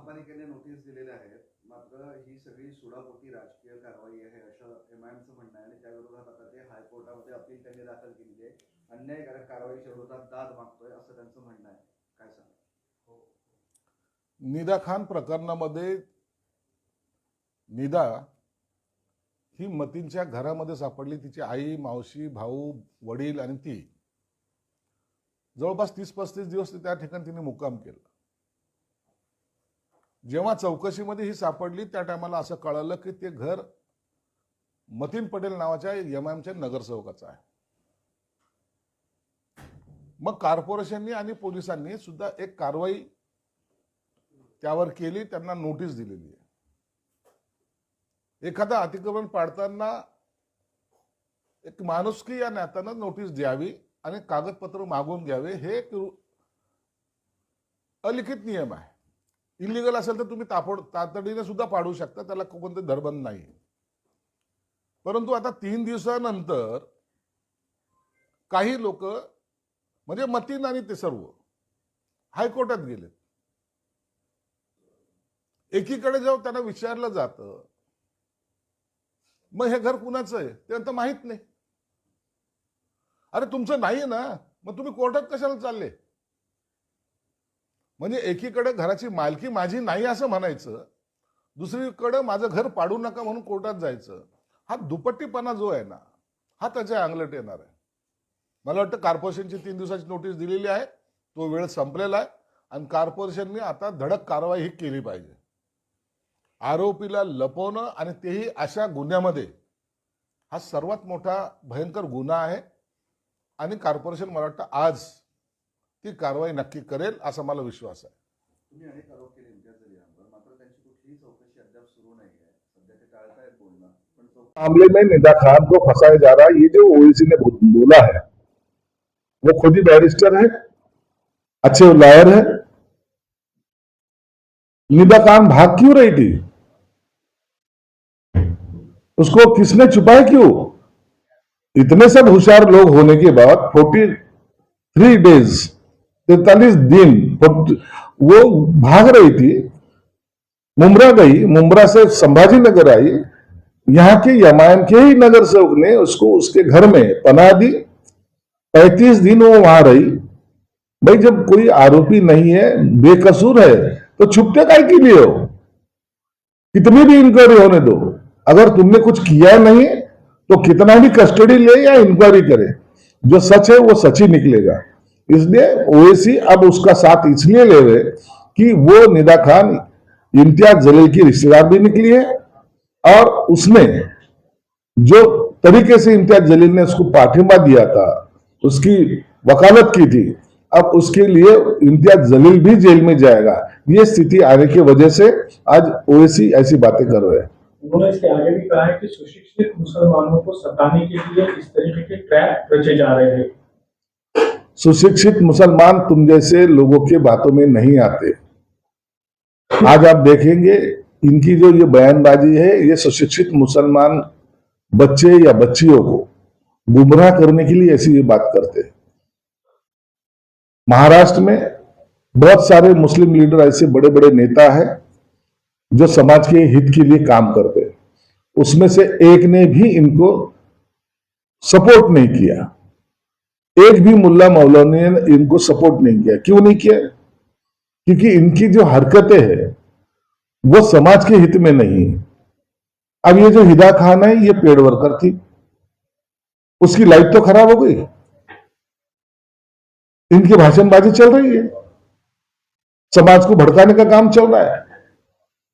महापालिकेने नोटीस दिलेल्या आहेत, मात्र ही सगळी सुडापोटी राजकीय कारवाई आहे असं एमआयएमचं म्हणणं आहे आणि त्या विरोधात आता ते हायकोर्टामध्ये अपील त्यांनी दाखल केलेली आहे. अन्यायकारक कारवाईच्या विरोधात दाद मागतोय असं त्यांचं म्हणणं आहे. काय सांगा? निदा खान प्रकरणामध्ये निदा ही मतीनच्या घरामध्ये सापडली. तिची आई, मावशी, भाऊ, वडील आणि ती जवळपास 30-35 दिवस त्या ठिकाणी तिने मुक्काम केला. जेव्हा चौकशीमध्ये ही सापडली त्या टायमाला असं कळालं की ते घर मतीन पटेल नावाच्या एमआयएमच्या नगरसेवकाचं आहे. मग कॉर्पोरेशननी आणि पोलिसांनी सुद्धा एक कारवाई त्यावर केली, त्यांना नोटीस दिलेली आहे. एखादा अतिक्रमण पाडताना एक माणुसकी या नात्यानं नोटीस द्यावी आणि कागदपत्र मागून घ्यावे, हे एक अलिखित नियम आहे. इलिगल असेल तर तुम्ही तातडीने सुद्धा पाडू शकता, त्याला कोणते धरबंध नाही. परंतु आता 3 दिवसानंतर काही लोक म्हणजे मतीन आणि ते सर्व हायकोर्टात गेले. एकीकडे जेव्हा त्यांना विचारलं जातं मग हे घर कुणाचं आहे ते आता माहित नाही. अरे तुमचं नाही ना, मग तुम्ही कोर्टात कशाला चालले? म्हणजे एकीकडे घराची मालकी माझी नाही असं म्हणायचं, दुसरीकडे माझं घर पाडू नका म्हणून कोर्टात जायचं. हा दुपट्टीपणा जो आहे ना, हा त्याच्या अंगलट येणार आहे. मला वाटतं कॉर्पोरेशनची 3 दिवसाची नोटीस दिलेली आहे, तो वेळ संपलेला आहे आणि कॉर्पोरेशनने आता धडक कारवाई ही केली पाहिजे. आरोपीला लपवणं आणि तेही अशा गुन्ह्यामध्ये, हा सर्वात मोठा भयंकर गुन्हा आहे आणि कॉर्पोरेशन मला वाटतं आज ती कारवाई नक्की करेल असा मला विश्वास आहे. तुम्ही अनेक आरोप केले इम्तियाज जलीलवर, मात्र त्यांची कुठलीही चौकशी अद्याप सुरू नाही आहे. सध्या ते टाळतायत बोलणं, पण मामले में निदा खान को फंसाया जा रहा है. ये जो ओवैसी ने बोला है वो खुद ही बैरिस्टर है, अच्छे लॉयर है. निदा खान भाग क्यों रही थी? उसको किसने छुपाया क्यों? इतने सब होशियार लोग होने के बाद 43 डेज 43 दिन वो भाग रही थी. मुंब्रा गई, मुंब्रा से संभाजीनगर आई. यहां के एमआईएम के ही नगर सेवक ने उसको उसके घर में पनाह दी. 35 दिन वो वहां रही. भाई जब कोई आरोपी नहीं है, बेकसूर है, तो छुपते काय के लिए हो? कितनी भी इंक्वायरी होने दो, अगर तुमने कुछ किया नहीं तो कितना भी कस्टडी ले या इंक्वायरी करे, जो सच है वो सच ही निकलेगा. इसलिए ओवैसी अब उसका साथ इसलिए ले रहे कि वो निदा खान इम्तियाज जलील की रिश्तेदार भी निकली है और उसने जो तरीके से इम्तियाज जलील ने उसको पाठिंबा दिया था, उसकी वकालत की थी, अब उसके लिए इम्तियाज जलील भी जेल में जाएगा. ये स्थिति आने की वजह से आज ओवैसी ऐसी बातें कर रहे हैं. उन्होंने इसके आगे भी कहा है कि सुशिक्षित मुसलमानों को सताने के लिए इस तरीके के ट्रैप रचे जा रहे हैं. सुशिक्षित मुसलमान तुम जैसे लोगों के बातों में नहीं आते. आज आप देखेंगे इनकी जो ये बयानबाजी है, ये सुशिक्षित मुसलमान बच्चे या बच्चियों को गुमराह करने के लिए ऐसी ये बात करते हैं. महाराष्ट्र में बहुत सारे मुस्लिम लीडर ऐसे बड़े बड़े नेता हैं जो समाज के हित के लिए काम करते हैं. उसमें से एक ने भी इनको सपोर्ट नहीं किया. एक भी मुल्ला मौलवी ने इनको सपोर्ट नहीं किया. क्यों नहीं किया? क्योंकि इनकी जो हरकतें हैं वो समाज के हित में नहीं. अब ये जो हिदा खान है, ये पेड वर्कर थी, उसकी लाइफ तो खराब हो गई. इनकी भाषणबाजी चल रही है, समाज को भड़काने का काम चल रहा है,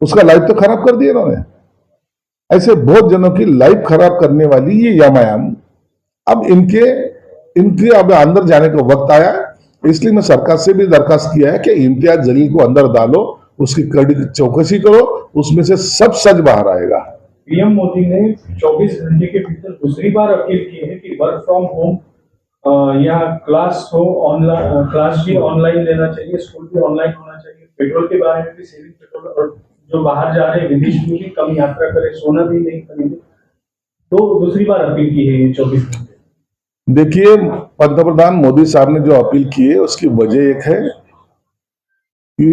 उसका लाइफ तो खराब कर दिया इन्होंने. ऐसे बहुत जनों की लाइफ खराब करने वाली ये एमआईएम, अब इनके अब अंदर जाने का वक्त आया. इसलिए मैं सरकार से भी दरखास्त किया है कि इम्तियाज जलील को अंदर डालो, उसकी कड़ी चौकसी करो, उसमें से सब सच बाहर आएगा. पीएम मोदी ने 24 घंटे के भीतर दूसरी बार अपील की है कि वर्क फ्रॉम होम या क्लास हो ऑनलाइन, क्लास भी ऑनलाइन लेना चाहिए, स्कूल भी ऑनलाइन होना चाहिए. पेट्रोल के बारे में भी, सेविंग पेट्रोल, और जो बाहर जा रहे हैं विदेश में भी कम यात्रा करें, सोना भी नहीं खरीदे. तो दूसरी बार अपील की है ये 24 घंटे. देखिए, पंतप्रधान मोदी साहब ने जो अपील की है उसकी वजह एक है कि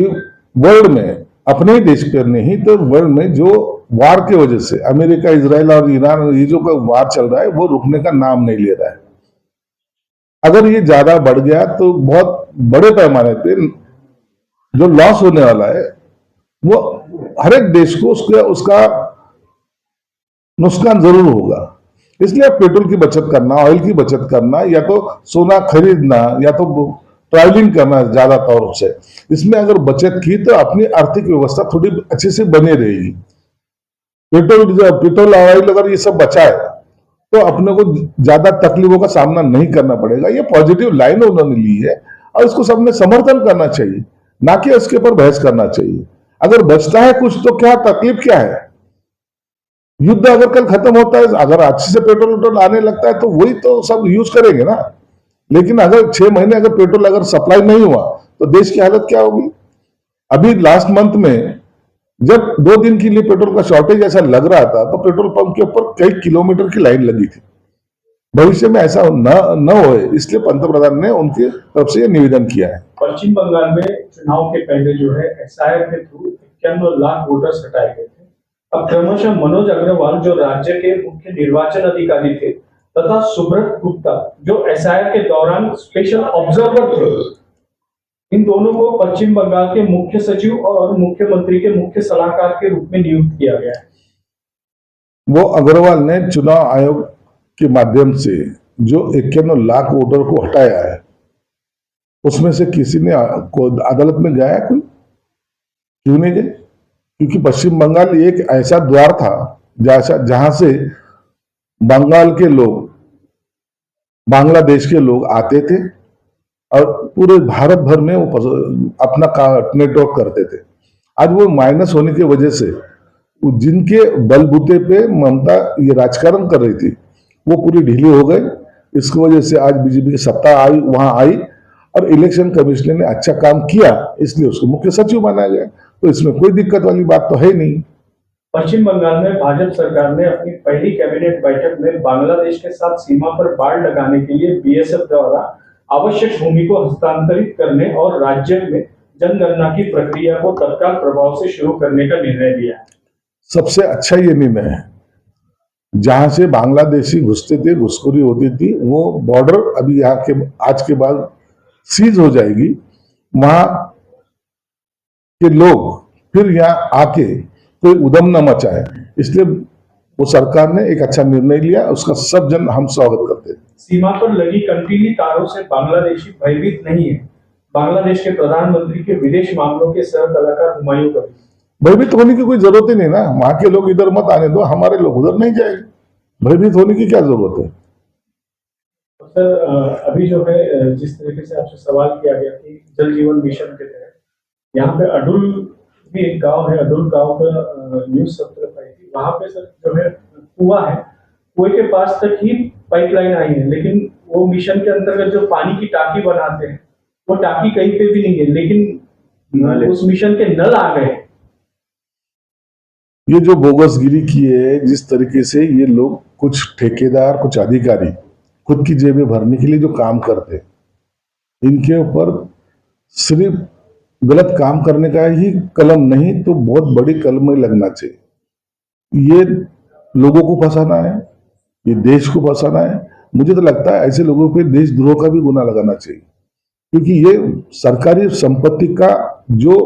वर्ल्ड में अपने ही देश पर नहीं तो वर्ल्ड में जो वार की वजह से अमेरिका, इजराइल और ईरान, ये जो वार चल रहा है वो रुकने का नाम नहीं ले रहा है। अगर ये ज्यादा बढ़ गया तो बहुत बड़े पैमाने पे जो लॉस होने वाला है वो हर एक देश को उसका नुकसान जरूर होगा। इसलिए पेट्रोल की बचत करना, ऑयल की बचत करना, या तो सोना खरीदना, या तो ट्रैवलिंग करना ज्यादा तौर से, इसमें अगर बचत की तो अपनी आर्थिक व्यवस्था थोड़ी अच्छे से बनी रहेगी। पेट्रोल ऑयल अगर ये सब बचाए तो अपने को ज्यादा तकलीफों का सामना नहीं करना पड़ेगा। ये पॉजिटिव लाइन उन्होंने ली है और इसको सबने समर्थन करना चाहिए, ना कि इसके ऊपर बहस करना चाहिए। अगर बचता है कुछ तो क्या तकलीफ क्या है? युद्ध अगर कल खत्म होता है, अगर अच्छे से पेट्रोल आने लगता है तो वही तो सब यूज करेंगे ना। लेकिन अगर 6 महीने अगर पेट्रोल अगर सप्लाई नहीं हुआ तो देश की हालत क्या होगी? अभी लास्ट मंथ में जब 2 दिन के लिए पेट्रोल का शॉर्टेज ऐसा लग रहा था तो पेट्रोल पंप के ऊपर कई किलोमीटर की लाइन लगी थी। भविष्य में ऐसा न हो, इसलिए पंतप्रधान ने उनकी तरफ से निवेदन किया है। पश्चिम बंगाल में चुनाव के पहले जो है SIR के थ्रू 91 लाख वोटर्स हटाए गए थे। अब क्रमशः मनोज अग्रवाल जो राज्य के मुख्य निर्वाचन अधिकारी थे तथा सुब्रत गुप्ता जो SIR के दौरान स्पेशल ऑब्जर्वर थे, इन दोनों को पश्चिम बंगाल के मुख्य सचिव और मुख्यमंत्री के मुख्य सलाहकार के रूप में नियुक्त किया गया है। वो अग्रवाल ने चुनाव आयोग के माध्यम से जो 51 लाख वोटर को हटाया है, उसमें से किसी ने अदालत में गया कोई? क्यों नहीं गए? क्योंकि पश्चिम बंगाल एक ऐसा द्वार था जहां से बंगाल के लोग, बांग्लादेश के लोग आते थे और पूरे भारत भर में वो अपना नेटवर्क करते थे। आज वो माइनस होने की वजह से जिनके बलबूते पे ममता ये राजकारण कर रही थी वो पूरी ढीली हो गई। इसकी वजह से आज बीजेपी की सत्ता वहां आई और इलेक्शन कमिश्नर ने अच्छा काम किया, इसलिए उसको मुख्य सचिव बनाया गया। तो इसमें कोई दिक्कत वाली बात तो है नहीं। पश्चिम बंगाल में भाजपा सरकार ने अपनी पहली कैबिनेट बैठक में बांग्लादेश के साथ सीमा पर बाड़ लगाने के लिए BSF द्वारा आवश्यक भूमि को हस्तांतरित करने और राज्य में जनगणना की प्रक्रिया को तत्काल प्रभाव से शुरू करने का निर्णय लिया है। सबसे अच्छा ये निर्णय है। जहां से बांग्लादेशी घुसते थे, घुसखोरी होती थी, वो बॉर्डर अभी यहाँ के आज के बाद सीज हो जाएगी। वहां के लोग फिर यहाँ आके कोई उद्यम न मचाए, इसलिए वो सरकार ने एक अच्छा निर्णय लिया, उसका सब जन हम स्वागत करते हैं। सीमा पर लगी कंटीली तारों से बांग्लादेशी भयभीत नहीं है। बांग्लादेश के प्रधानमंत्री के विदेश मामलों के सह कलाकार हुमायूं कबीर। भयभीत होने की कोई जरूरत ही नहीं ना। वहां के लोग इधर मत आने दो, हमारे लोग उधर नहीं जाएंगे। भयभीत होने की क्या जरूरत है? सर, अभी जो है जिस तरीके से आपसे सवाल किया गया कि जल जीवन मिशन के तहत यहाँ पे अडुल भी एक गांव है, अडुल गांव का न्यूज सत्र पाई थी। वहां पे सर जो है कुआं है, कुएं के पास तक ही पाइपलाइन आई है, लेकिन वो मिशन के अंतर्गत जो पानी की टाकी बनाते हैं वो टाकी कहीं पे भी नहीं है, लेकिन उस मिशन के नल आ गए। ये जो बोगसगिरी की है, जिस तरीके से ये लोग, कुछ ठेकेदार, कुछ अधिकारी खुद की जेबें भरने के लिए जो काम करते हैं, इनके ऊपर सिर्फ गलत काम करने का ही कलम नहीं तो बहुत बड़ी कलम में लगना चाहिए। ये लोगों को फंसाना है, ये देश को फंसाना है। मुझे तो लगता है ऐसे लोगों पे देशद्रोह का भी गुना लगाना चाहिए, क्योंकि ये सरकारी संपत्ति का जो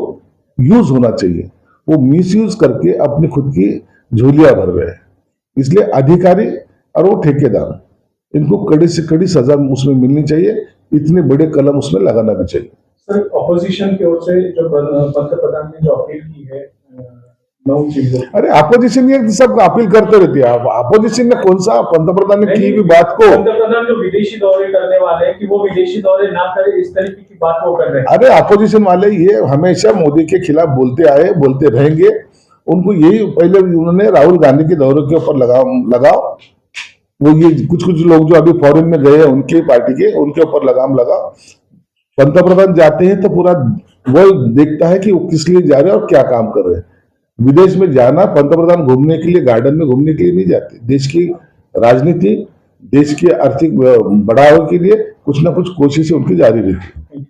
यूज होना चाहिए वो मिसयूज करके अपनी खुद की झोलियां भर रहे हैं। इसलिए अधिकारी और वो ठेकेदार, इनको कड़ी से कड़ी सजा उसमें मिलनी चाहिए। इतने बड़े कलम उसमें लगाना भी चाहिए। सर, ऑपोजिशन की ओर से जो पंतप्रधान ने जो अपील की है 9 चीजों, अरे अपोजिशन ये सब अपील करते रहती है। अपोजिशन ने कौन सा, पंतप्रधान ने की भी बात को, पंतप्रधान जो विदेशी दौरे करने वाले हैं कि वो विदेशी दौरे ना करे, इस तरीके की बात वो कर रहे हैं। अरे अपोजिशन वाले ये हमेशा मोदी के खिलाफ बोलते आए, बोलते रहेंगे। उनको यही पहले उन्होंने राहुल गांधी के दौरे के ऊपर लगाओ। वो ये कुछ लोग जो अभी फॉरेन में गए हैं उनके पार्टी के, उनके ऊपर लगाम लगाओ। पंतप्रधान जाते हैं तो पूरा वर्ल्ड देखता है कि वो किस लिए जा रहे हैं और क्या काम कर रहे हैं। विदेश में जाना पंतप्रधान घूमने के लिए, गार्डन में घूमने के लिए नहीं जाते। देश की राजनीति, देश के आर्थिक बढ़ावे के लिए कुछ ना कुछ कोशिशें उनकी जारी रहती है।